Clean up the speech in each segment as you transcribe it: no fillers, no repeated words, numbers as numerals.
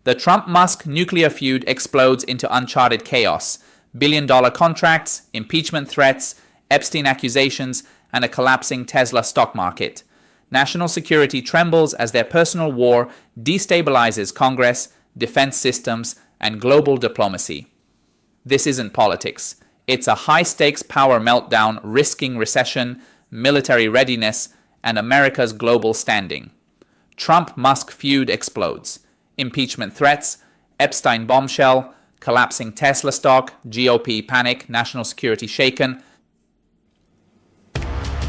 The Trump-Musk nuclear feud explodes into uncharted chaos. Billion-dollar contracts, impeachment threats, Epstein accusations, and a collapsing Tesla stock market. National security trembles as their personal war destabilizes Congress, defense systems, and global diplomacy. This isn't politics. It's a high-stakes power meltdown risking recession, military readiness, and America's global standing. Trump-Musk feud explodes. Impeachment threats, Epstein bombshell, collapsing Tesla stock, GOP panic, national security shaken.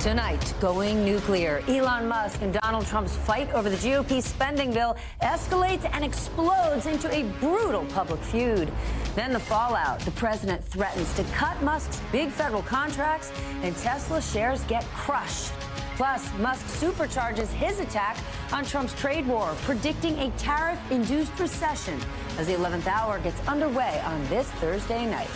Tonight, going nuclear. Elon Musk and Donald Trump's fight over the GOP spending bill escalates and explodes into a brutal public feud. Then the fallout. The president threatens to cut Musk's big federal contracts, and Tesla shares get crushed. Plus, Musk supercharges his attack on Trump's trade war, predicting a tariff-induced recession as the 11th hour gets underway on this Thursday night.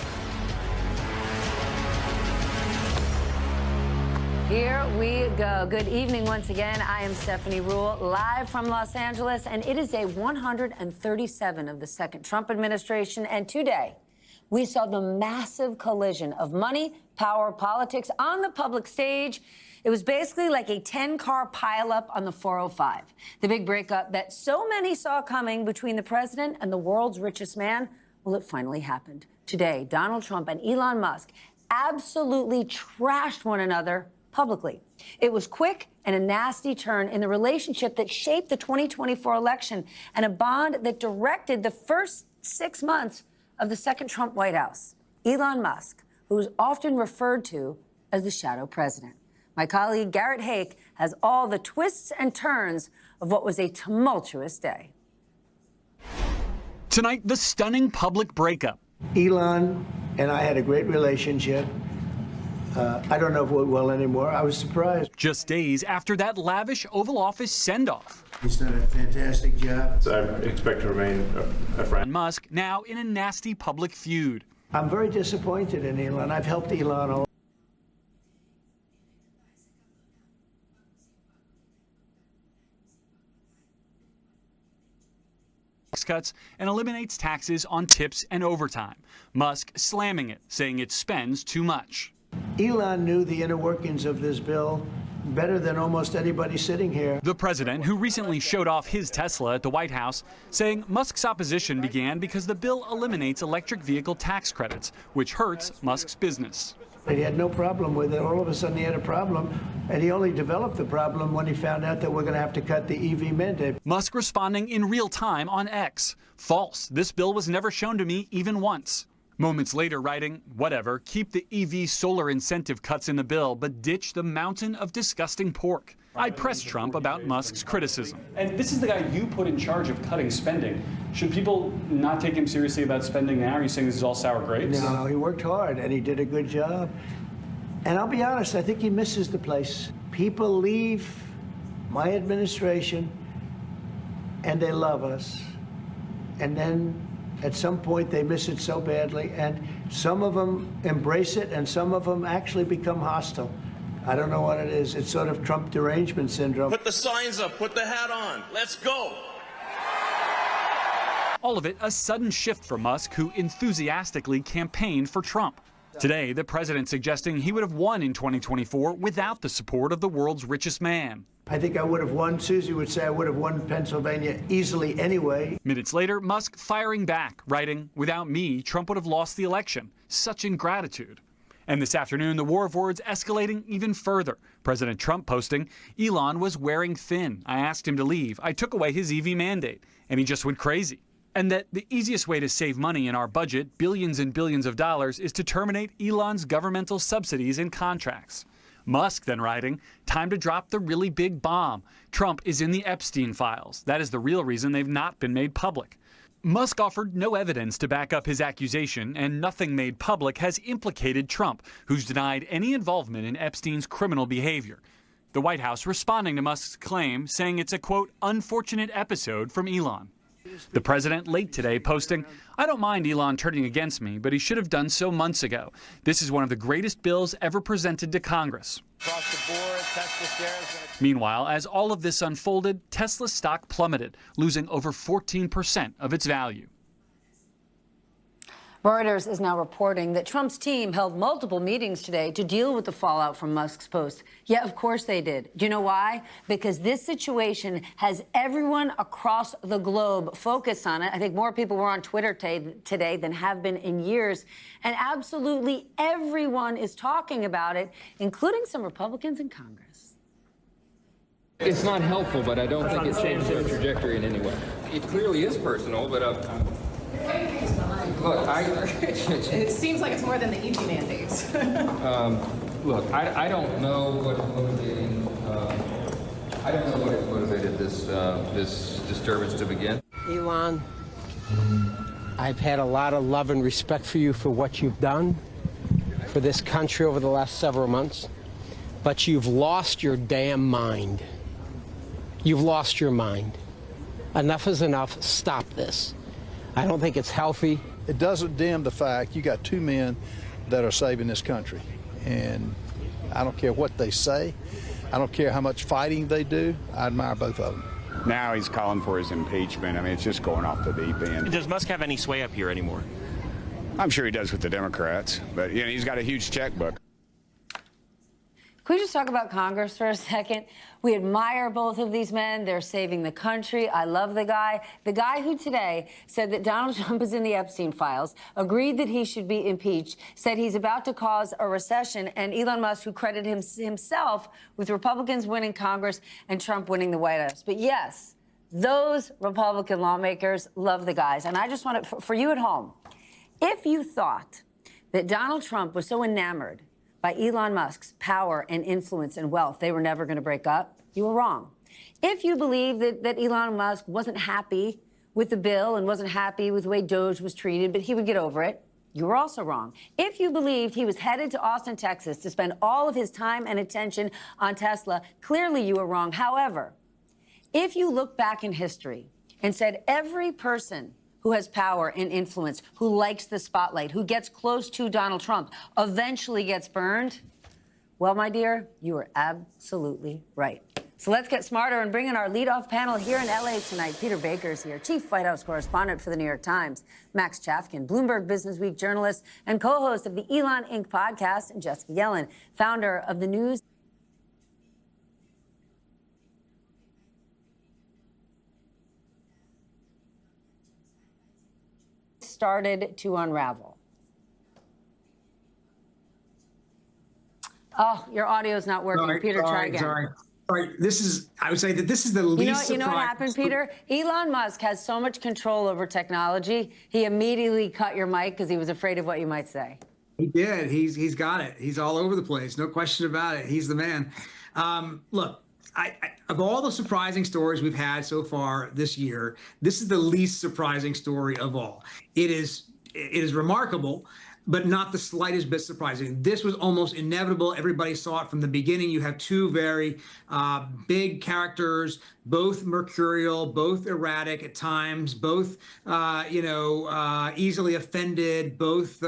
Here we go. Good evening once again. I am Stephanie Ruhle, live from Los Angeles, and it is day 137 of the second Trump administration. And today, we saw the massive collision of money, power, politics on the public stage. It was basically like a 10-car pileup on the 405. The big breakup that so many saw coming between the president and the world's richest man, well, it finally happened. Today, Donald Trump and Elon Musk absolutely trashed one another publicly. It was quick and a nasty turn in the relationship that shaped the 2024 election and a bond that directed the first 6 months of the second Trump White House. Elon Musk, who is often referred to as the shadow president. My colleague Garrett Hake has all the twists and turns of what was a tumultuous day. Tonight, the stunning public breakup. Elon and I had a great relationship. I don't know if we will anymore. I was surprised. Just days after that lavish Oval Office send-off. He's done a fantastic job. So I expect to remain a friend. Musk now in a nasty public feud. I'm very disappointed in Elon. I've helped Elon a lot. Cuts and eliminates taxes on tips and overtime. Musk slamming it, saying it spends too much. Elon knew the inner workings of this bill better than almost anybody sitting here. The president, who recently showed off his Tesla at the White House, saying Musk's opposition began because the bill eliminates electric vehicle tax credits, which hurts Musk's business. He had no problem with it. All of a sudden he had a problem, and he only developed the problem when he found out that we're going to have to cut the EV mandate. Musk responding in real time on X. False. This bill was never shown to me even once. Moments later writing, whatever, keep the EV solar incentive cuts in the bill, but ditch the mountain of disgusting pork. I pressed Trump about Musk's criticism. And this is the guy you put in charge of cutting spending. Should people not take him seriously about spending now? Are you saying this is all sour grapes? No, he worked hard and he did a good job. And I'll be honest, I think he misses the place. People leave my administration and they love us. And then at some point they miss it so badly, and some of them embrace it and some of them actually become hostile. I don't know what it is. It's sort of Trump derangement syndrome. Put the signs up, put the hat on, let's go. All of it a sudden shift for Musk, who enthusiastically campaigned for Trump. Today, the president suggesting he would have won in 2024 without the support of the world's richest man. I think I would have won. Susie would say I would have won Pennsylvania easily anyway. Minutes later, Musk firing back, writing, without me, Trump would have lost the election. Such ingratitude. And this afternoon, the war of words escalating even further. President Trump posting, Elon was wearing thin. I asked him to leave. I took away his EV mandate, and he just went crazy. And that the easiest way to save money in our budget, billions and billions of dollars, is to terminate Elon's governmental subsidies and contracts. Musk then writing, time to drop the really big bomb. Trump is in the Epstein files. That is the real reason they've not been made public. Musk offered no evidence to back up his accusation, and nothing made public has implicated Trump, who's denied any involvement in Epstein's criminal behavior. The White House responding to Musk's claim, saying it's a, quote, unfortunate episode from Elon. The president late today posting, I don't mind Elon turning against me, but he should have done so months ago. This is one of the greatest bills ever presented to Congress. Across the board, Meanwhile, as all of this unfolded, Tesla's stock plummeted, losing over 14% of its value. Reuters is now reporting that Trump's team held multiple meetings today to deal with the fallout from Musk's post. Yeah, of course they did. Do you know why? Because this situation has everyone across the globe focused on it. I think more people were on Twitter today than have been in years. And absolutely everyone is talking about it, including some Republicans in Congress. It's not helpful, but I don't think it changes their trajectory in any way. It clearly is personal, but look, it seems like it's more than the EV mandates. Look, I don't know what motivated this disturbance to begin. Elon, I've had a lot of love and respect for you for what you've done for this country over the last several months, but you've lost your damn mind. You've lost your mind. Enough is enough. Stop this. I don't think it's healthy. It doesn't dim the fact you got two men that are saving this country. And I don't care what they say. I don't care how much fighting they do. I admire both of them. Now he's calling for his impeachment. I mean, it's just going off the deep end. Does Musk have any sway up here anymore? I'm sure he does with the Democrats, but you know, he's got a huge checkbook. Can we just talk about Congress for a second? We admire both of these men. They're saving the country. I love the guy. The guy who today said that Donald Trump is in the Epstein files, agreed that he should be impeached, said he's about to cause a recession, and Elon Musk, who credited himself with Republicans winning Congress and Trump winning the White House. But yes, those Republican lawmakers love the guys. And I just want to, for you at home, if you thought that Donald Trump was so enamored by Elon Musk's power and influence and wealth, they were never going to break up, you were wrong. If you believe that Elon Musk wasn't happy with the bill and wasn't happy with the way Doge was treated, but he would get over it, you were also wrong. If you believed he was headed to Austin, Texas to spend all of his time and attention on Tesla, clearly you were wrong. However, if you look back in history and said every person who has power and influence, who likes the spotlight, who gets close to Donald Trump, eventually gets burned, well, my dear, you are absolutely right. So let's get smarter and bring in our leadoff panel here in LA tonight. Peter Baker's here, Chief White House Correspondent for the New York Times. Max Chafkin, Bloomberg Businessweek journalist and co-host of the Elon Inc. podcast. And Jessica Yellen, founder of the News. Started to unravel. Oh, your audio's not working. Peter, try again. Sorry. I would say that this is the least You know what happened, Peter? Elon Musk has so much control over technology, he immediately cut your mic because he was afraid of what you might say. He did. He's got it. He's all over the place. No question about it. He's the man. Look, of all the surprising stories we've had so far this year, this is the least surprising story of all. It is remarkable, but not the slightest bit surprising. This was almost inevitable. Everybody saw it from the beginning. You have two very big characters, both mercurial, both erratic at times, both easily offended, both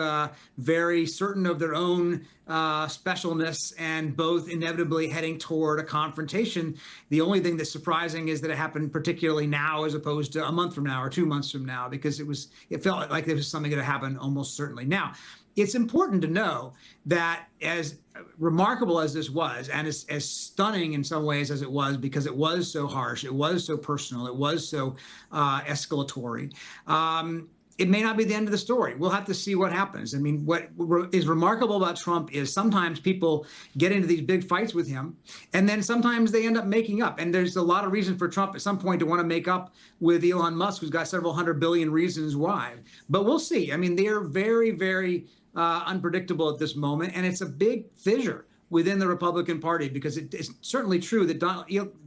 very certain of their own specialness, and both inevitably heading toward a confrontation. The only thing that's surprising is that it happened particularly now as opposed to a month from now or 2 months from now, because it felt like there was something that happened almost certainly. Now, it's important to know that as remarkable as this was, and as stunning in some ways as it was, because it was so harsh, it was so personal, it was so escalatory, it may not be the end of the story. We'll have to see what happens. I mean, what is remarkable about Trump is sometimes people get into these big fights with him, and then sometimes they end up making up. And there's a lot of reason for Trump at some point to want to make up with Elon Musk, who's got several hundred billion reasons why. But we'll see. I mean, they are very, very unpredictable at this moment, and it's a big fissure within the Republican Party, because it's certainly true that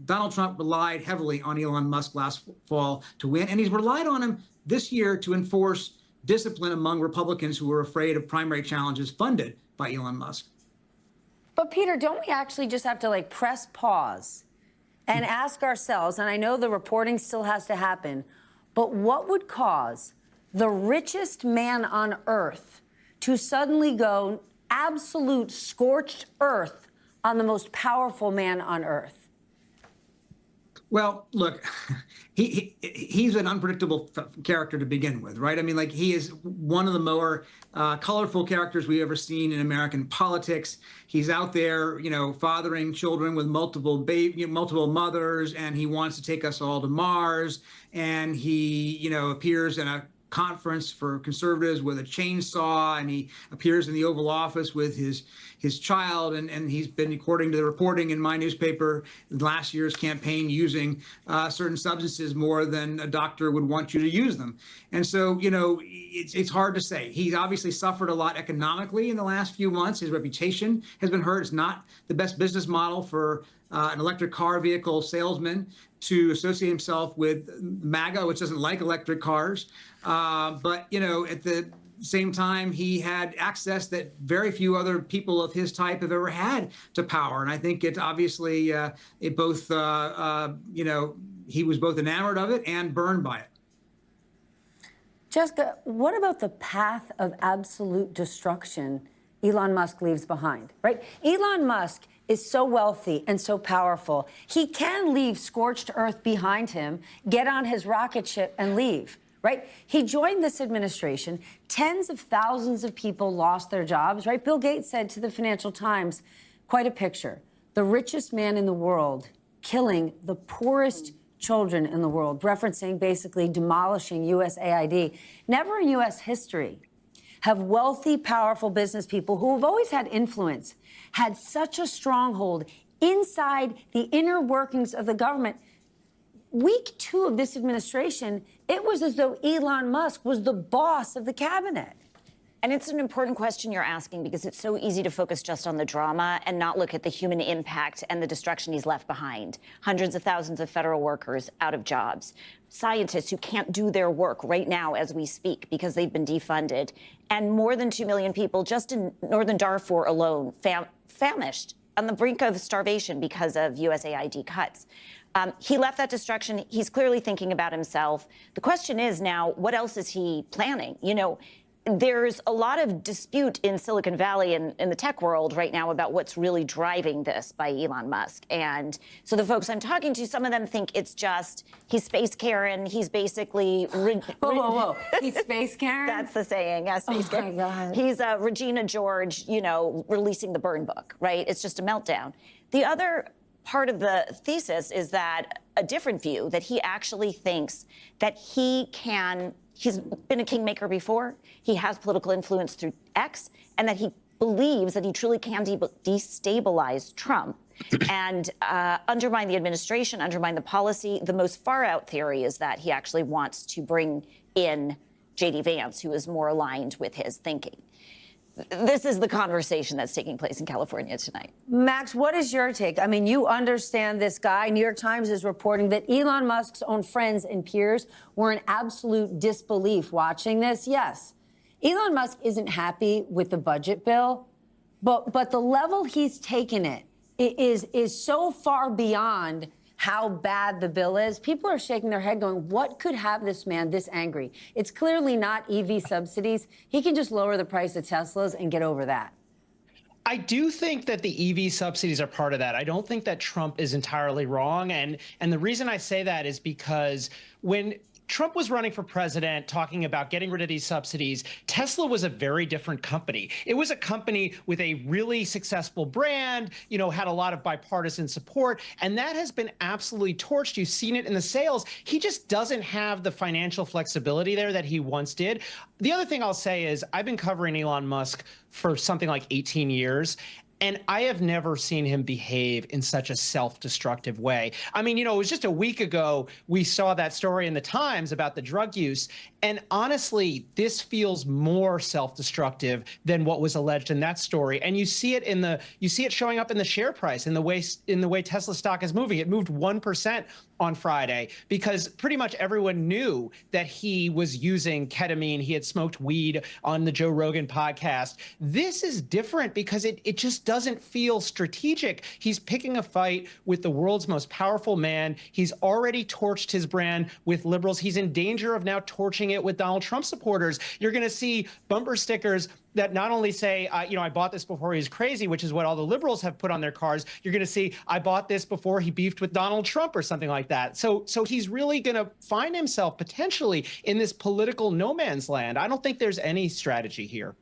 Donald Trump relied heavily on Elon Musk last fall to win, and he's relied on him this year to enforce discipline among Republicans who were afraid of primary challenges funded by Elon Musk. But Peter, don't we actually just have to press pause and ask ourselves, and I know the reporting still has to happen, but what would cause the richest man on earth to suddenly go absolute scorched earth on the most powerful man on earth? Well, look, he's an unpredictable character to begin with, right? I mean, like, he is one of the more colorful characters we've ever seen in American politics. He's out there, fathering children with multiple mothers, and he wants to take us all to Mars. And he, appears in a conference for conservatives with a chainsaw, and he appears in the Oval Office with his child, and he's been, according to the reporting in my newspaper, last year's campaign, using certain substances more than a doctor would want you to use them. And so, it's hard to say. He's obviously suffered a lot economically in the last few months. His reputation has been hurt. It's not the best business model for an electric car vehicle salesman to associate himself with MAGA, which doesn't like electric cars. But, at the same time, he had access that very few other people of his type have ever had to power. And I think it obviously, he was both enamored of it and burned by it. Jessica, what about the path of absolute destruction Elon Musk leaves behind, right? Elon Musk is so wealthy and so powerful. He can leave scorched earth behind him, get on his rocket ship and leave, right? He joined this administration. Tens of thousands of people lost their jobs, right? Bill Gates said to the Financial Times, quite a picture, the richest man in the world killing the poorest children in the world, referencing basically demolishing USAID. Never in U.S. history have wealthy, powerful business people who have always had influence had such a stronghold inside the inner workings of the government. Week 2 of this administration, it was as though Elon Musk was the boss of the cabinet. And it's an important question you're asking, because it's so easy to focus just on the drama and not look at the human impact and the destruction he's left behind. Hundreds of thousands of federal workers out of jobs, scientists who can't do their work right now as we speak because they've been defunded, and more than 2 million people just in northern Darfur alone famished on the brink of starvation because of USAID cuts. He left that destruction. He's clearly thinking about himself. The question is now, what else is he planning? There's a lot of dispute in Silicon Valley and in the tech world right now about what's really driving this by Elon Musk. And so the folks I'm talking to, some of them think it's just, he's Space Karen. He's basically... Whoa. He's Space Karen? That's the saying, yeah, Space Karen. Oh, my God. He's Regina George, releasing the burn book, right? It's just a meltdown. The other part of the thesis is that a different view, that he actually thinks that he's been a kingmaker before, he has political influence through X, and that he believes that he truly can destabilize Trump and undermine the administration, undermine the policy. The most far-out theory is that he actually wants to bring in J.D. Vance, who is more aligned with his thinking. This is the conversation that's taking place in California tonight. Max, what is your take? I mean, you understand this guy. New York Times is reporting that Elon Musk's own friends and peers were in absolute disbelief watching this. Yes, Elon Musk isn't happy with the budget bill, but the level he's taken it is so far beyond how bad the bill is. People are shaking their head going, what could have this man this angry? It's clearly not EV subsidies. He can just lower the price of Teslas and get over that. I do think that the EV subsidies are part of that. I don't think that Trump is entirely wrong. And the reason I say that is because when Trump was running for president talking about getting rid of these subsidies, Tesla was a very different company. It was a company with a really successful brand, had a lot of bipartisan support, and that has been absolutely torched. You've seen it in the sales. He just doesn't have the financial flexibility there that he once did. The other thing I'll say is I've been covering Elon Musk for something like 18 years. And I have never seen him behave in such a self-destructive way. I mean, it was just a week ago we saw that story in the Times about the drug use. And honestly, this feels more self-destructive than what was alleged in that story. And you see it showing up in the share price, in the way Tesla stock is moving. It moved 1% on Friday because pretty much everyone knew that he was using ketamine. He had smoked weed on the Joe Rogan podcast. This is different because it just doesn't feel strategic. He's picking a fight with the world's most powerful man. He's already torched his brand with liberals. He's in danger of now torching it with Donald Trump supporters. You're going to see bumper stickers that not only say, I bought this before he was crazy, which is what all the liberals have put on their cars. You're going to see, I bought this before he beefed with Donald Trump or something like that. So he's really going to find himself potentially in this political no man's land. I don't think there's any strategy here.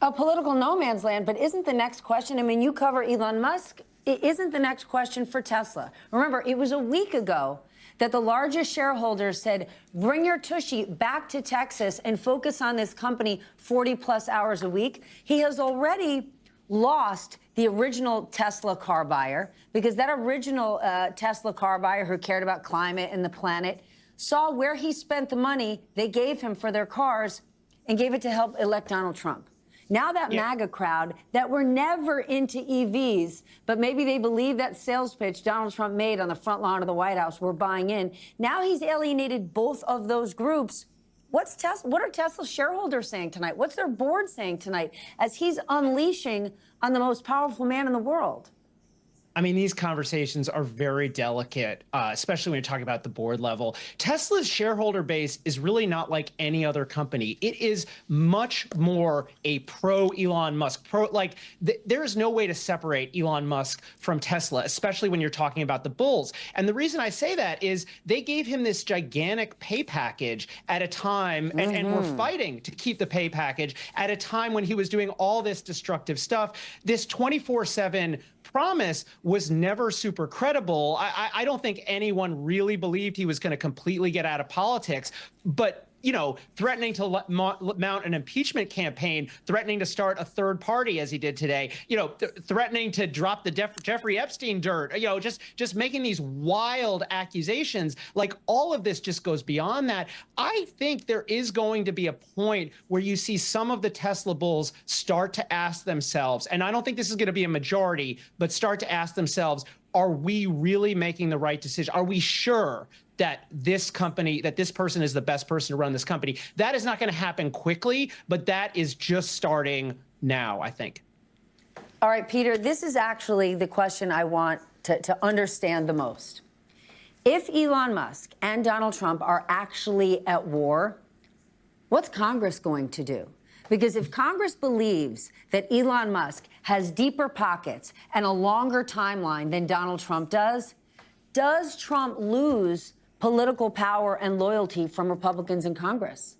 A political no man's land, but isn't the next question, I mean, you cover Elon Musk, isn't the next question for Tesla? Remember, it was a week ago that the largest shareholders said, bring your tushy back to Texas and focus on this company 40 plus hours a week. He has already lost the original Tesla car buyer, because that original Tesla car buyer who cared about climate and the planet saw where he spent the money they gave him for their cars and gave it to help elect Donald Trump. Now that MAGA crowd that were never into EVs, but maybe they believe that sales pitch Donald Trump made on the front lawn of the White House, were buying in. Now he's alienated both of those groups. What are Tesla shareholders saying tonight? What's their board saying tonight as he's unleashing on the most powerful man in the world? I mean, these conversations are very delicate, especially when you're talking about the board level. Tesla's shareholder base is really not like any other company. It is much more a pro Elon Musk. There is no way to separate Elon Musk from Tesla, especially when you're talking about the bulls. And the reason I say that is they gave him this gigantic pay package at a time, and we're fighting to keep the pay package at a time when he was doing all this destructive stuff. This 24/7 promise was never super credible. I don't think anyone really believed he was going to completely get out of politics, but threatening to mount an impeachment campaign, threatening to start a third party as he did today, threatening to drop the Jeffrey Epstein dirt, just making these wild accusations. Like, all of this just goes beyond that. I think there is going to be a point where you see some of the Tesla bulls start to ask themselves, and I don't think this is going to be a majority, but start to ask themselves, are we really making the right decision? Are we sure that this company, that this person is the best person to run this company? That is not going to happen quickly, but that is just starting now, I think. All right, Peter, this is actually the question I want to understand the most. If Elon Musk and Donald Trump are actually at war, what's Congress going to do? Because if Congress believes that Elon Musk has deeper pockets and a longer timeline than Donald Trump does Trump lose political power and loyalty from Republicans in Congress?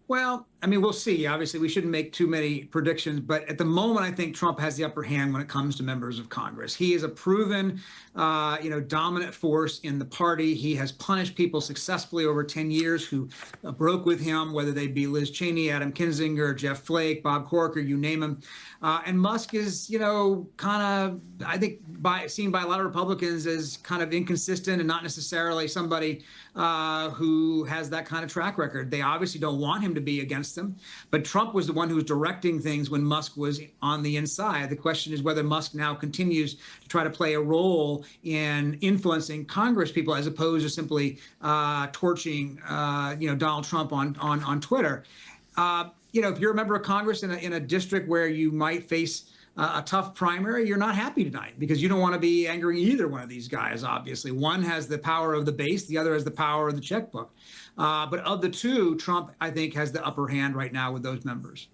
Well, I mean, we'll see. Obviously, we shouldn't make too many predictions, but at the moment, I think Trump has the upper hand when it comes to members of Congress. He is a proven, dominant force in the party. He has punished people successfully over 10 years who broke with him, whether they be Liz Cheney, Adam Kinzinger, Jeff Flake, Bob Corker, you name them. And Musk is, kind of, I think, seen by a lot of Republicans as kind of inconsistent and not necessarily somebody who has that kind of track record. They obviously don't want him to be against them, but Trump was the one who was directing things when Musk was on the inside. The question is whether Musk now continues to try to play a role in influencing Congress people as opposed to simply torching, Donald Trump on Twitter. If you're a member of Congress in a district where you might face a tough primary, you're not happy tonight because you don't want to be angering either one of these guys, obviously. One has the power of the base, the other has the power of the checkbook. But of the two, Trump, I think, has the upper hand right now with those members.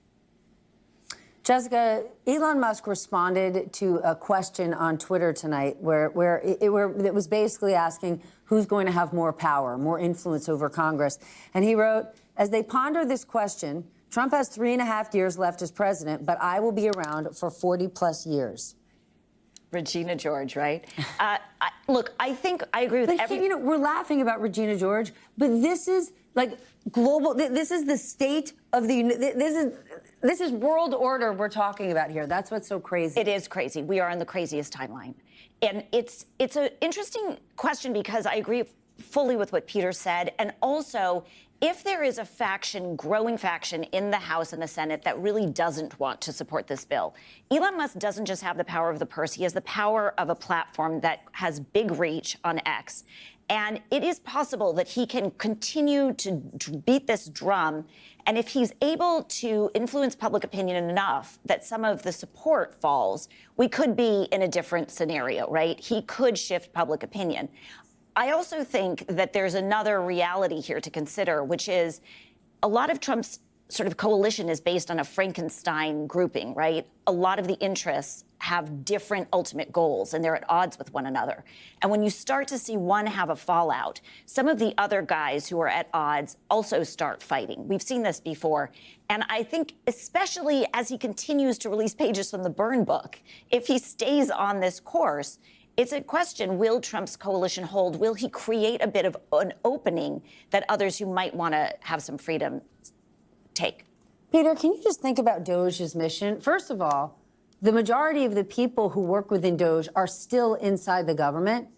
Jessica, Elon Musk responded to a question on Twitter tonight where it was basically asking who's going to have more power, more influence over Congress. And he wrote, as they ponder this question, Trump has 3.5 years left as president, but I will be around for 40 plus years. Regina George, right? Look, I think I agree with everything. We're laughing about Regina George, but this is like global. This is the state of the. This is world order we're talking about here. That's what's so crazy. It is crazy. We are on the craziest timeline, and it's an interesting question because I agree fully with what Peter said, and also, if there is a growing faction in the House and the Senate that really doesn't want to support this bill, Elon Musk doesn't just have the power of the purse, he has the power of a platform that has big reach on X. And it is possible that he can continue to beat this drum. And if he's able to influence public opinion enough that some of the support falls, we could be in a different scenario, right? He could shift public opinion. I also think that there's another reality here to consider, which is a lot of Trump's sort of coalition is based on a Frankenstein grouping, right? A lot of the interests have different ultimate goals, and they're at odds with one another. And when you start to see one have a fallout, some of the other guys who are at odds also start fighting. We've seen this before. And I think especially as he continues to release pages from the burn book, if he stays on this course, it's a question, will Trump's coalition hold? Will he create a bit of an opening that others who might want to have some freedom take? Peter, can you just think about Doge's mission? First of all, the majority of the people who work within Doge are still inside the government,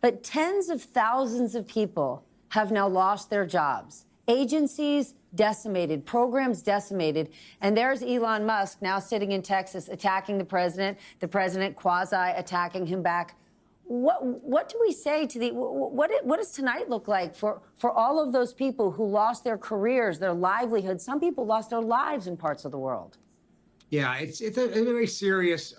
but tens of thousands of people have now lost their jobs. Agencies decimated, programs decimated, and there's Elon Musk now sitting in Texas attacking the president quasi-attacking him back. What do we say to the, what does tonight look like for all of those people who lost their careers, their livelihoods? Some people lost their lives in parts of the world. Yeah, it's a very serious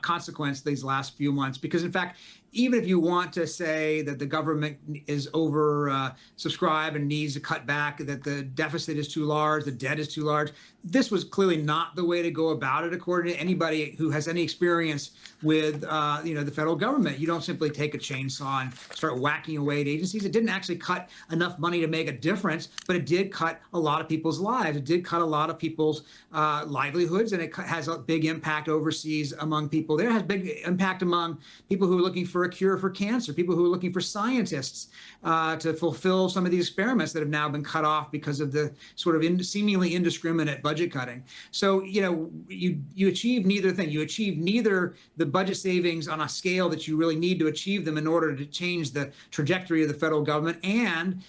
consequence these last few months, because in fact, even if you want to say that the government is over subscribed and needs to cut back, that the deficit is too large, the debt is too large, this was clearly not the way to go about it, according to anybody who has any experience with the federal government. You don't simply take a chainsaw and start whacking away at agencies. It didn't actually cut enough money to make a difference, but it did cut a lot of people's lives. It did cut a lot of people's livelihoods, and it has a big impact overseas among people. There has big impact among people who are looking for a cure for cancer, people who are looking for scientists to fulfill some of these experiments that have now been cut off because of the sort of seemingly indiscriminate budget cutting. So, you achieve neither thing. You achieve neither the budget savings on a scale that you really need to achieve them in order to change the trajectory of the federal government, and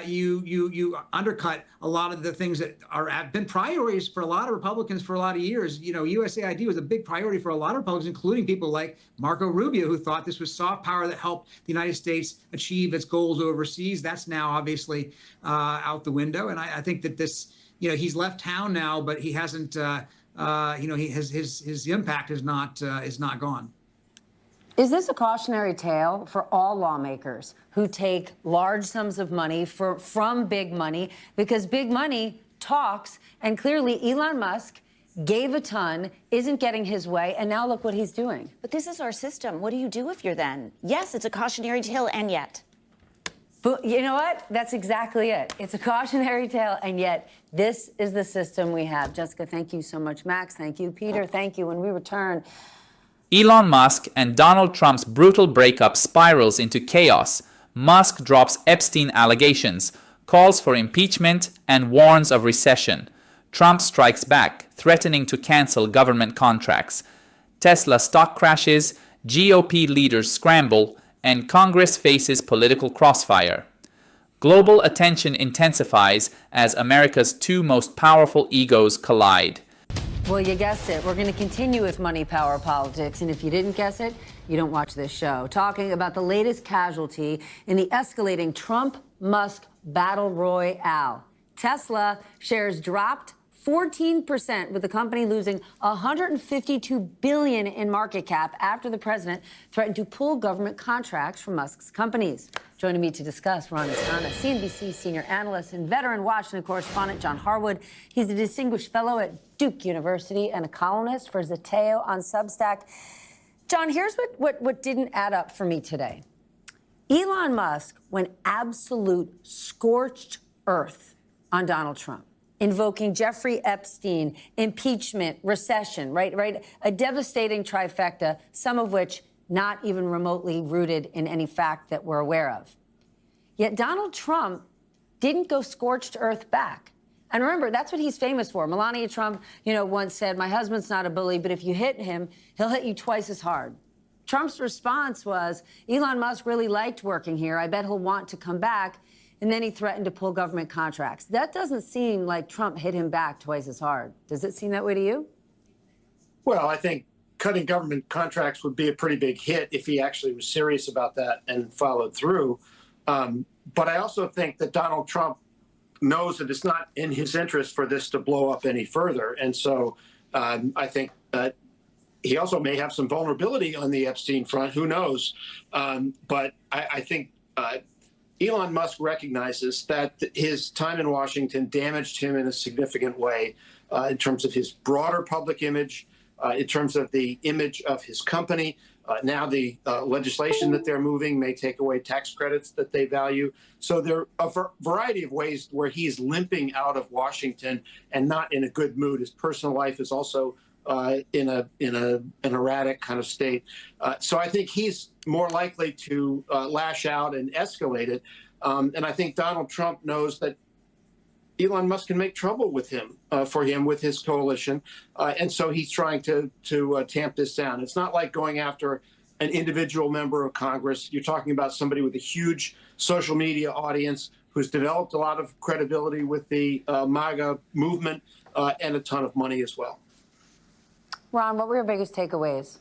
you undercut a lot of the things that have been priorities for a lot of Republicans for a lot of years. USAID was a big priority for a lot of Republicans, including people like Marco Rubio, who thought this was soft power that helped the United States achieve its goals overseas. That's now obviously out the window. And I think that this, he's left town now, but he hasn't, his impact is not gone. Is this a cautionary tale for all lawmakers who take large sums of money from big money, because big money talks, and clearly Elon Musk gave a ton, isn't getting his way, and now look what he's doing. But this is our system. What do you do if you're then? Yes, it's a cautionary tale, and yet. But you know what? That's exactly it. It's a cautionary tale, and yet this is the system we have. Jessica, thank you so much. Max, thank you. Peter, thank you. When we return... Elon Musk and Donald Trump's brutal breakup spirals into chaos. Musk drops Epstein allegations, calls for impeachment, and warns of recession. Trump strikes back, threatening to cancel government contracts. Tesla stock crashes, GOP leaders scramble, and Congress faces political crossfire. Global attention intensifies as America's two most powerful egos collide. Well, you guessed it. We're going to continue with money, power, politics. And if you didn't guess it, you don't watch this show. Talking about the latest casualty in the escalating Trump-Musk battle royale. Tesla shares dropped 14%, with the company losing $152 billion in market cap after the president threatened to pull government contracts from Musk's companies. Joining me to discuss, Ron Asana, CNBC senior analyst and veteran Washington correspondent John Harwood. He's a distinguished fellow at Duke University and a columnist for Zateo on Substack. John, here's what didn't add up for me today. Elon Musk went absolute scorched earth on Donald Trump, invoking Jeffrey Epstein, impeachment, recession, right? A devastating trifecta, some of which not even remotely rooted in any fact that we're aware of. Yet Donald Trump didn't go scorched earth back. And remember, that's what he's famous for. Melania Trump, once said, "My husband's not a bully, but if you hit him, he'll hit you twice as hard." Trump's response was, Elon Musk really liked working here. I bet he'll want to come back. And then he threatened to pull government contracts. That doesn't seem like Trump hit him back twice as hard. Does it seem that way to you? Well, I think cutting government contracts would be a pretty big hit if he actually was serious about that and followed through. But I also think that Donald Trump knows that it's not in his interest for this to blow up any further. And so I think that he also may have some vulnerability on the Epstein front. Who knows? But I think Elon Musk recognizes that his time in Washington damaged him in a significant way in terms of his broader public image, in terms of the image of his company. Now the legislation that they're moving may take away tax credits that they value. So there are a variety of ways where he's limping out of Washington and not in a good mood. His personal life is also in an erratic kind of state. So I think he's more likely to lash out and escalate it. And I think Donald Trump knows that Elon Musk can make trouble with him, with his coalition. And so he's trying to tamp this down. It's not like going after an individual member of Congress. You're talking about somebody with a huge social media audience who's developed a lot of credibility with the MAGA movement and a ton of money as well. Ron, what were your biggest takeaways?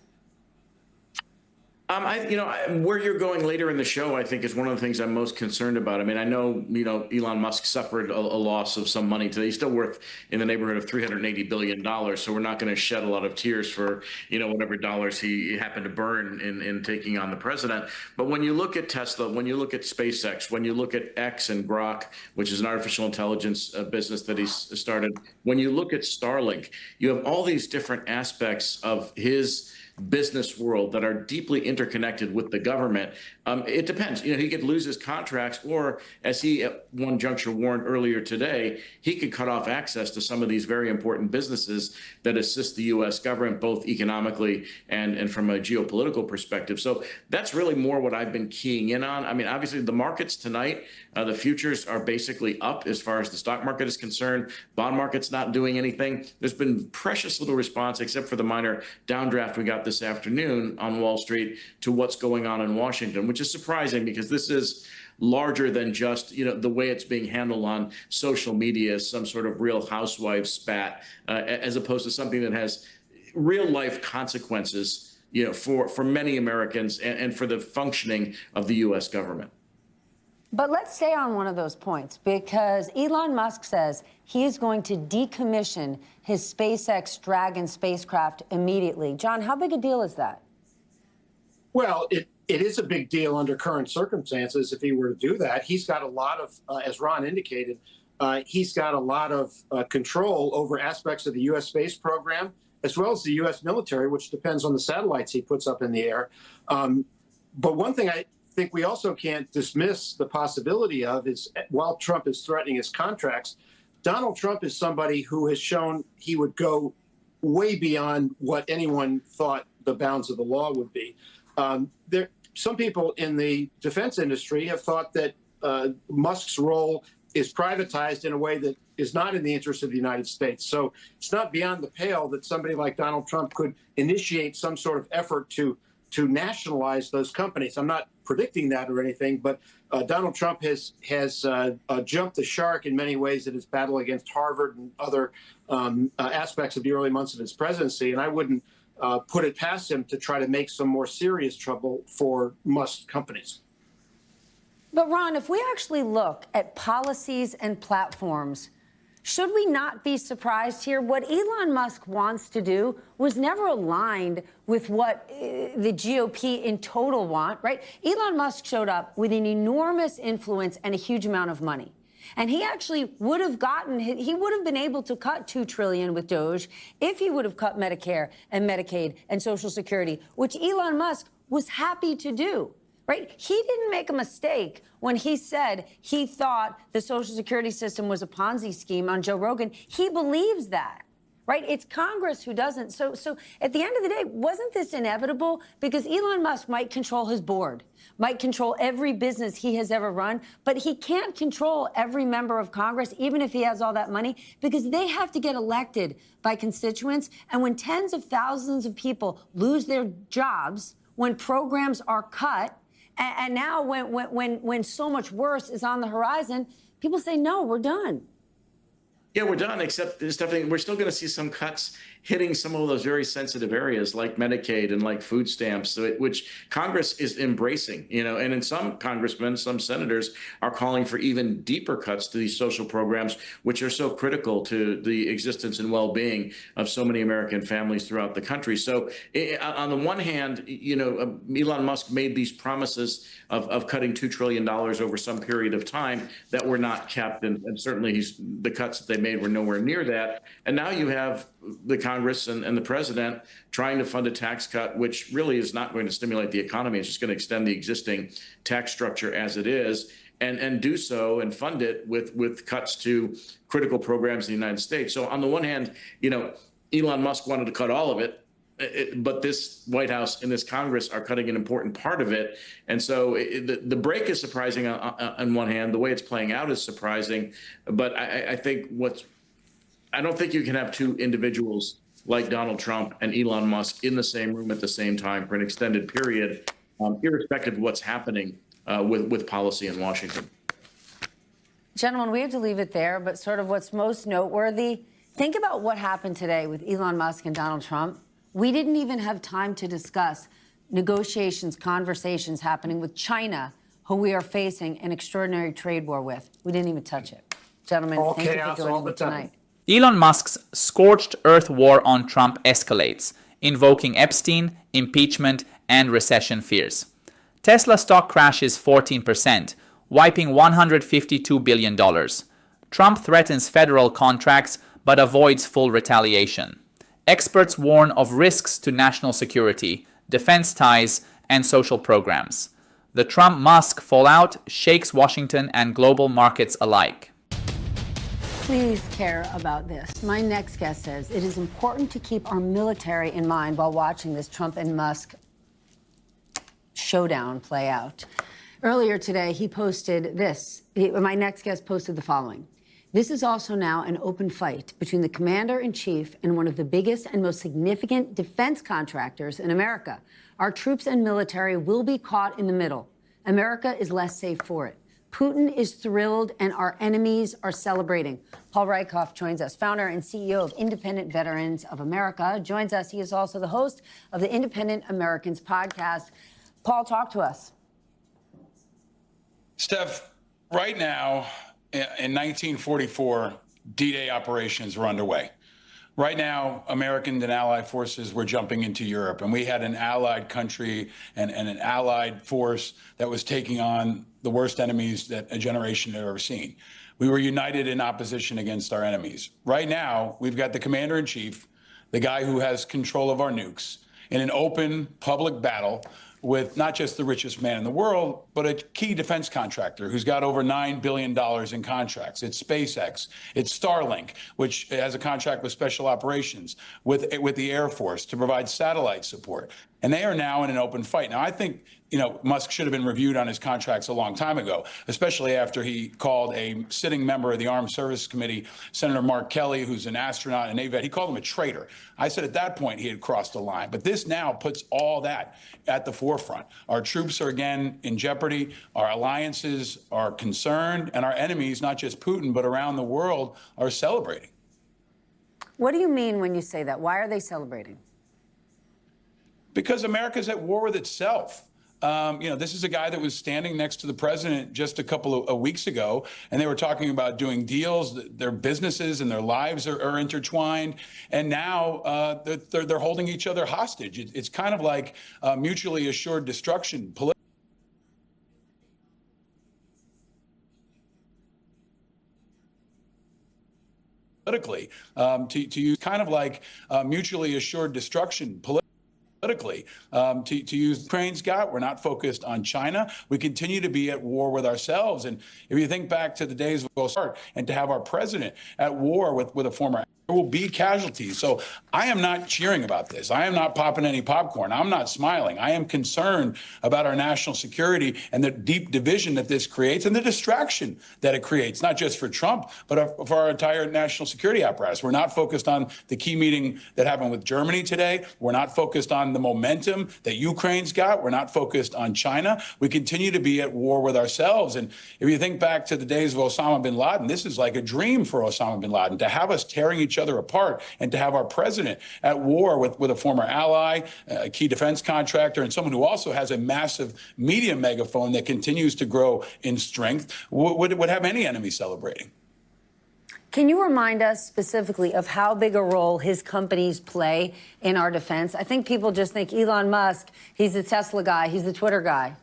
Where you're going later in the show, I think, is one of the things I'm most concerned about. I mean, I know, Elon Musk suffered a loss of some money today. He's still worth in the neighborhood of $380 billion. So we're not going to shed a lot of tears for, whatever dollars he happened to burn in taking on the president. But when you look at Tesla, when you look at SpaceX, when you look at X and Grok, which is an artificial intelligence business that he's started, when you look at Starlink, you have all these different aspects of his business world that are deeply interconnected with the government. It depends. He could lose his contracts, or as he at one juncture warned earlier today, he could cut off access to some of these very important businesses that assist the U.S. government, both economically and from a geopolitical perspective. So that's really more what I've been keying in on. I mean, obviously the markets tonight, the futures are basically up as far as the stock market is concerned. Bond market's not doing anything. There's been precious little response, except for the minor downdraft we got this afternoon on Wall Street, to what's going on in Washington, which is surprising because this is larger than just, the way it's being handled on social media as some sort of Real Housewives spat, as opposed to something that has real life consequences, for many Americans and for the functioning of the U.S. government. But let's stay on one of those points, because Elon Musk says he is going to decommission his SpaceX Dragon spacecraft immediately. John, how big a deal is that? Well, it is a big deal under current circumstances if he were to do that. He's got a lot of, as Ron indicated, he's got a lot of control over aspects of the U.S. space program, as well as the U.S. military, which depends on the satellites he puts up in the air. But one thing I think we also can't dismiss the possibility of is, while Trump is threatening his contracts, Donald Trump is somebody who has shown he would go way beyond what anyone thought the bounds of the law would be. Some people in the defense industry have thought that Musk's role is privatized in a way that is not in the interest of the United States. So it's not beyond the pale that somebody like Donald Trump could initiate some sort of effort to nationalize those companies. I'm not predicting that or anything, but Donald Trump has jumped the shark in many ways in his battle against Harvard and other aspects of the early months of his presidency. And I wouldn't put it past him to try to make some more serious trouble for Musk companies. But Ron, if we actually look at policies and platforms, should we not be surprised here? What Elon Musk wants to do was never aligned with what the GOP in total want, right? Elon Musk showed up with an enormous influence and a huge amount of money. And he actually would have been able to cut $2 trillion with Doge if he would have cut Medicare and Medicaid and Social Security, which Elon Musk was happy to do. Right? He didn't make a mistake when he said he thought the Social Security system was a Ponzi scheme on Joe Rogan. He believes that, right? It's Congress who doesn't. So at the end of the day, wasn't this inevitable? Because Elon Musk might control his board, might control every business he has ever run, but he can't control every member of Congress, even if he has all that money, because they have to get elected by constituents. And when tens of thousands of people lose their jobs, when programs are cut, and now when so much worse is on the horizon, people say, no, we're done. Yeah, we're done, except Stephanie, we're still going to see some cuts hitting some of those very sensitive areas like Medicaid and like food stamps, which Congress is embracing, and in some congressmen, some senators are calling for even deeper cuts to these social programs, which are so critical to the existence and well-being of so many American families throughout the country. So on the one hand, Elon Musk made these promises of cutting $2 trillion over some period of time that were not kept. And certainly the cuts that they made were nowhere near that. And now you have the Congress and the president trying to fund a tax cut, which really is not going to stimulate the economy. It's just going to extend the existing tax structure as it is, and do so and fund it with cuts to critical programs in the United States. So on the one hand, Elon Musk wanted to cut all of it, but this White House and this Congress are cutting an important part of it. And so the break is surprising on one hand. The way it's playing out is surprising. But I think I don't think you can have two individuals like Donald Trump and Elon Musk in the same room at the same time for an extended period, irrespective of what's happening with policy in Washington. Gentlemen, we have to leave it there, but sort of what's most noteworthy, think about what happened today with Elon Musk and Donald Trump. We didn't even have time to discuss negotiations, conversations happening with China, who we are facing an extraordinary trade war with. We didn't even touch it. Gentlemen, thank you for joining me tonight. Elon Musk's scorched earth war on Trump escalates, invoking Epstein, impeachment, and recession fears. Tesla stock crashes 14%, wiping $152 billion. Trump threatens federal contracts but avoids full retaliation. Experts warn of risks to national security, defense ties, and social programs. The Trump-Musk fallout shakes Washington and global markets alike. Please care about this. My next guest says it is important to keep our military in mind while watching this Trump and Musk showdown play out. Earlier today, he posted this. My next guest posted the following. This is also now an open fight between the commander-in-chief and one of the biggest and most significant defense contractors in America. Our troops and military will be caught in the middle. America is less safe for it. Putin is thrilled and our enemies are celebrating. Paul Rieckhoff joins us, founder and CEO of Independent Veterans of America. Joins us. He is also the host of the Independent Americans podcast. Paul, talk to us. Steph, right now, in 1944, D-Day operations were underway. Right now, American and Allied forces were jumping into Europe, and we had an allied country and an allied force that was taking on the worst enemies that a generation had ever seen. We were united in opposition against our enemies. Right now, we've got the commander-in-chief, the guy who has control of our nukes, in an open public battle with not just the richest man in the world, but a key defense contractor who's got over $9 billion in contracts. It's SpaceX, it's Starlink, which has a contract with Special Operations, with the Air Force to provide satellite support. And they are now in an open fight. Now, I think, Musk should have been reviewed on his contracts a long time ago, especially after he called a sitting member of the Armed Services Committee, Senator Mark Kelly, who's an astronaut and Navy vet, he called him a traitor. I said at that point he had crossed the line. But this now puts all that at the forefront. Our troops are again in jeopardy. Our alliances are concerned. And our enemies, not just Putin, but around the world, are celebrating. What do you mean when you say that? Why are they celebrating? Because America's at war with itself. This is a guy that was standing next to the president just a couple of weeks ago, and they were talking about doing deals. Their businesses and their lives are intertwined, and now they're holding each other hostage. It's kind of like mutually assured destruction. Politically, to use kind of like mutually assured destruction politically, to use Ukraine's got. We're not focused on China. We continue to be at war with ourselves. And if you think back to the days of start and to have our president at war with a former, there will be casualties. So I am not cheering about this. I am not popping any popcorn. I'm not smiling. I am concerned about our national security and the deep division that this creates and the distraction that it creates, not just for Trump, but for our entire national security apparatus. We're not focused on the key meeting that happened with Germany today. We're not focused on on the momentum that Ukraine's got. We're not focused on China. We continue to be at war with ourselves. And if you think back to the days of Osama bin Laden, this is like a dream for Osama bin Laden, to have us tearing each other apart and to have our president at war with a former ally, a key defense contractor, and someone who also has a massive media megaphone that continues to grow in strength, would have any enemy celebrating. Can you remind us specifically of how big a role his companies play in our defense? I think people just think Elon Musk, he's the Tesla guy, he's the Twitter guy.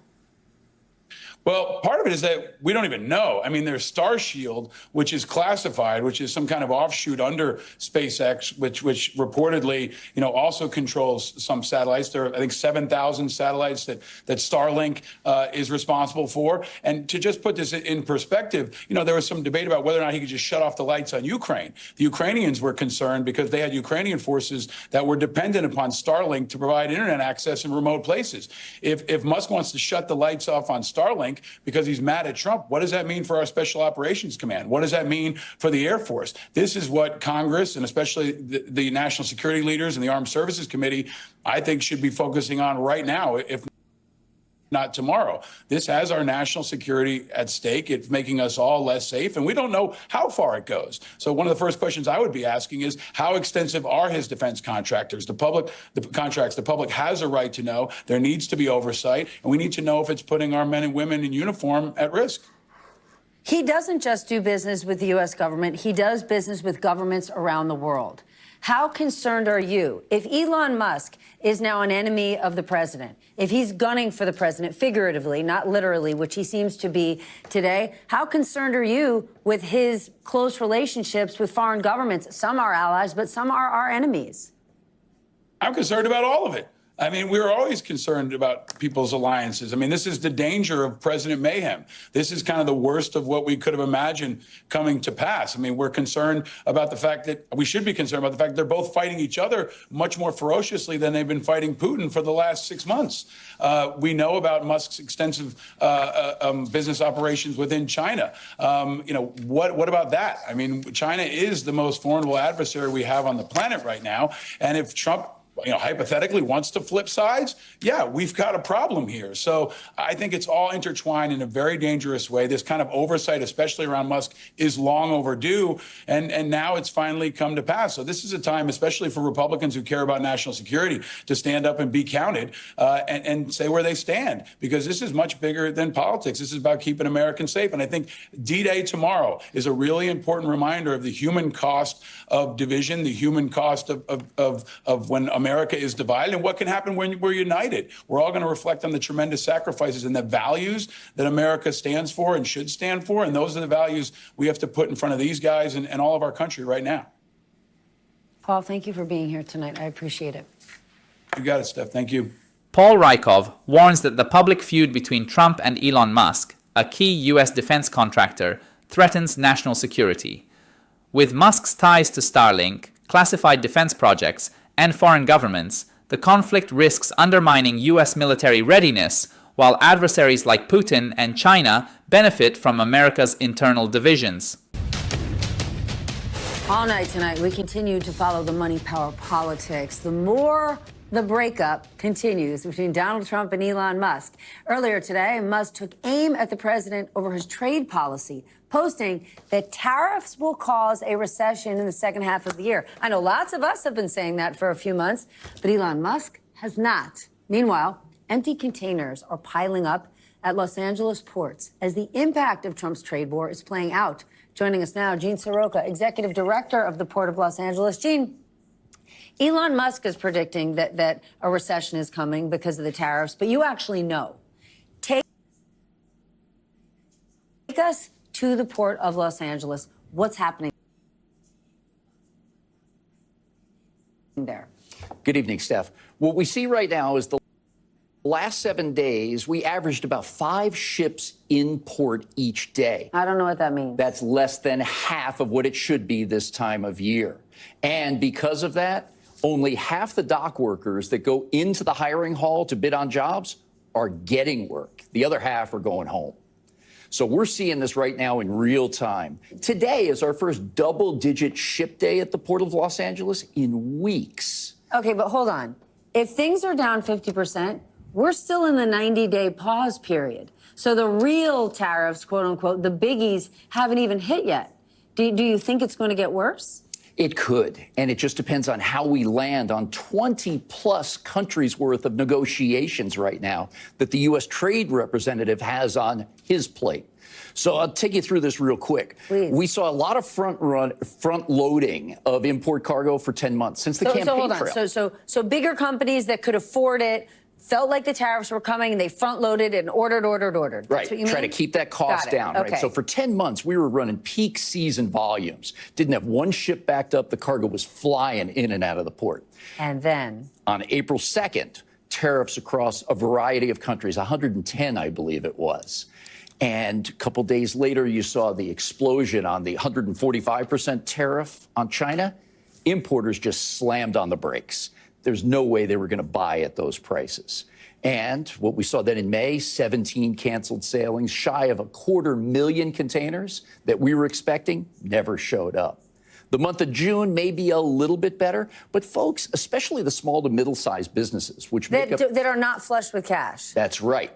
Well, part of it is that we don't even know. I mean, there's Starshield, which is classified, which is some kind of offshoot under SpaceX, which reportedly, also controls some satellites. There are, I think, 7,000 satellites that Starlink is responsible for. And to just put this in perspective, there was some debate about whether or not he could just shut off the lights on Ukraine. The Ukrainians were concerned because they had Ukrainian forces that were dependent upon Starlink to provide internet access in remote places. If Musk wants to shut the lights off on Starlink because he's mad at Trump, what does that mean for our Special Operations Command? What does that mean for the Air Force? This is what Congress, and especially the national security leaders and the Armed Services Committee, I think should be focusing on right now, if not tomorrow. This has our national security at stake. It's making us all less safe, and we don't know how far it goes. So one of the first questions I would be asking is, how extensive are his defense contractors? The public has a right to know. There needs to be oversight, and we need to know if it's putting our men and women in uniform at risk. He doesn't just do business with the U.S. government. He does business with governments around the world. How concerned are you if Elon Musk is now an enemy of the president, if he's gunning for the president, figuratively, not literally, which he seems to be today? How concerned are you with his close relationships with foreign governments? Some are allies, but some are our enemies. I'm concerned about all of it. I mean, we're always concerned about people's alliances. I mean, this is the danger of President Mayhem. This is kind of the worst of what we could have imagined coming to pass. I mean, we're concerned about the fact that we should be concerned about the fact they're both fighting each other much more ferociously than they've been fighting Putin for the last 6 months. We know about Musk's extensive business operations within China. What about that? I mean, China is the most formidable adversary we have on the planet right now. And if Trump hypothetically wants to flip sides, yeah, we've got a problem here. So I think it's all intertwined in a very dangerous way. This kind of oversight, especially around Musk, is long overdue. And now it's finally come to pass. So this is a time, especially for Republicans who care about national security, to stand up and be counted and say where they stand, because this is much bigger than politics. This is about keeping Americans safe. And I think D-Day tomorrow is a really important reminder of the human cost of division, the human cost of when America is divided, and what can happen when we're united. We're all going to reflect on the tremendous sacrifices and the values that America stands for and should stand for, and those are the values we have to put in front of these guys and all of our country right now. Paul, thank you for being here tonight. I appreciate it. You got it, Steph. Thank you. Paul Rykov warns that the public feud between Trump and Elon Musk, a key U.S. defense contractor, threatens national security. With Musk's ties to Starlink, classified defense projects, and foreign governments, the conflict risks undermining U.S. military readiness, while adversaries like Putin and China benefit from America's internal divisions. All night tonight, we continue to follow the money power politics. The more the breakup continues between Donald Trump and Elon Musk. Earlier today, Musk took aim at the president over his trade policy, posting that tariffs will cause a recession in the second half of the year. I know lots of us have been saying that for a few months, but Elon Musk has not. Meanwhile, empty containers are piling up at Los Angeles ports as the impact of Trump's trade war is playing out. Joining us now, Gene Soroka, Executive Director of the Port of Los Angeles. Gene, Elon Musk is predicting that a recession is coming because of the tariffs, but you actually know. Take us to the Port of Los Angeles. What's happening there? Good evening, Steph. What we see right now is the last 7 days, we averaged about 5 ships in port each day. I don't know what that means. That's less than half of what it should be this time of year. And because of that, only half the dock workers that go into the hiring hall to bid on jobs are getting work. The other half are going home. So we're seeing this right now in real time. Today is our first double-digit ship day at the Port of Los Angeles in weeks. Okay, but hold on. If things are down 50%, we're still in the 90-day pause period. So the real tariffs, quote unquote, the biggies, haven't even hit yet. Do you think it's going to get worse? It could, and it just depends on how we land on 20-plus countries worth of negotiations right now that the U.S. Trade Representative has on his plate. So I'll take you through this real quick. Please. We saw a lot of front loading of import cargo for 10 months since the campaign hold on. trail. So bigger companies that could afford it felt like the tariffs were coming and they front loaded and ordered. That's right. what you Try mean? to keep that cost down. Okay. Right. So for 10 months, we were running peak season volumes. Didn't have one ship backed up. The cargo was flying in and out of the port. And then on April 2nd, tariffs across a variety of countries, 110, I believe it was. And a couple days later, you saw the explosion on the 145% tariff on China. Importers just slammed on the brakes. There's no way they were going to buy at those prices. And what we saw then in May, 17 canceled sailings, shy of 250,000 containers that we were expecting, never showed up. The month of June may be a little bit better, but folks, especially the small to middle-sized businesses, which make up... that are not flush with cash. That's right.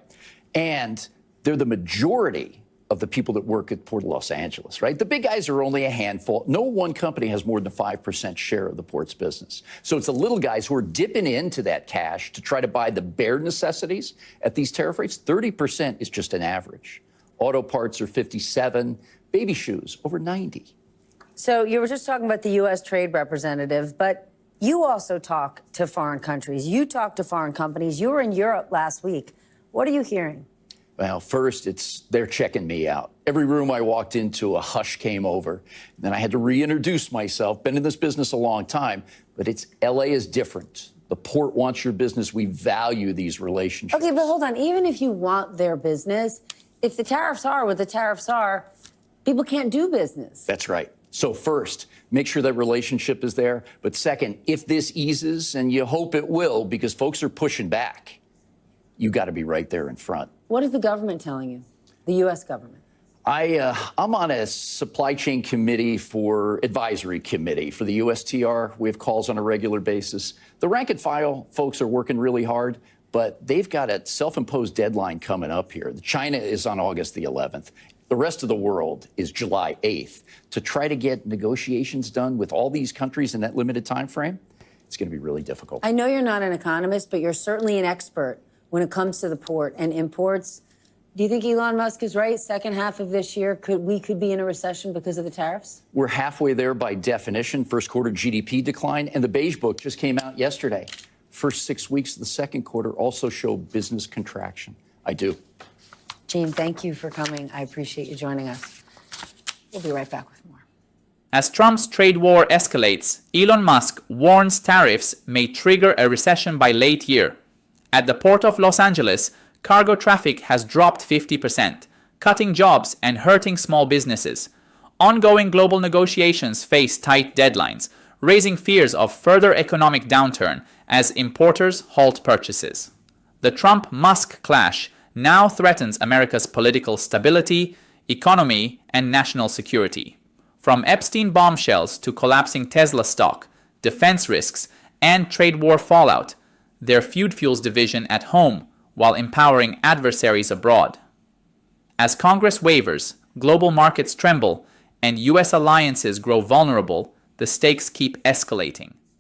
And they're the majority of the people that work at Port of Los Angeles, right? The big guys are only a handful. No one company has more than a 5% share of the port's business. So it's the little guys who are dipping into that cash to try to buy the bare necessities at these tariff rates. 30% is just an average. Auto parts are 57, baby shoes over 90. So you were just talking about the U.S. Trade Representative, but you also talk to foreign countries. You talk to foreign companies. You were in Europe last week. What are you hearing? Well, first, they're checking me out. Every room I walked into, a hush came over. Then I had to reintroduce myself. Been in this business a long time, but LA is different. The port wants your business. We value these relationships. Okay, but hold on. Even if you want their business, if the tariffs are what the tariffs are, people can't do business. That's right. So first, make sure that relationship is there. But second, if this eases, and you hope it will, because folks are pushing back, you got to be right there in front. What is the government telling you, the U.S. government? I'm on a supply chain committee advisory committee for the USTR. We have calls on a regular basis. The rank and file folks are working really hard, but they've got a self-imposed deadline coming up here. China is on August the 11th. The rest of the world is July 8th. To try to get negotiations done with all these countries in that limited time frame, it's going to be really difficult. I know you're not an economist, but you're certainly an expert when it comes to the port and imports. Do you think Elon Musk is right? Second half of this year, we could be in a recession because of the tariffs? We're halfway there by definition. First quarter GDP decline, and the Beige Book just came out yesterday. First 6 weeks of the second quarter also show business contraction. I do. Gene, thank you for coming. I appreciate you joining us. We'll be right back with more. As Trump's trade war escalates, Elon Musk warns tariffs may trigger a recession by late year. At the Port of Los Angeles, cargo traffic has dropped 50%, cutting jobs and hurting small businesses. Ongoing global negotiations face tight deadlines, raising fears of further economic downturn as importers halt purchases. The Trump-Musk clash now threatens America's political stability, economy, and national security. From Epstein bombshells to collapsing Tesla stock, defense risks, and trade war fallout, their feud fuels division at home while empowering adversaries abroad. As Congress wavers, global markets tremble, and U.S. alliances grow vulnerable, the stakes keep escalating.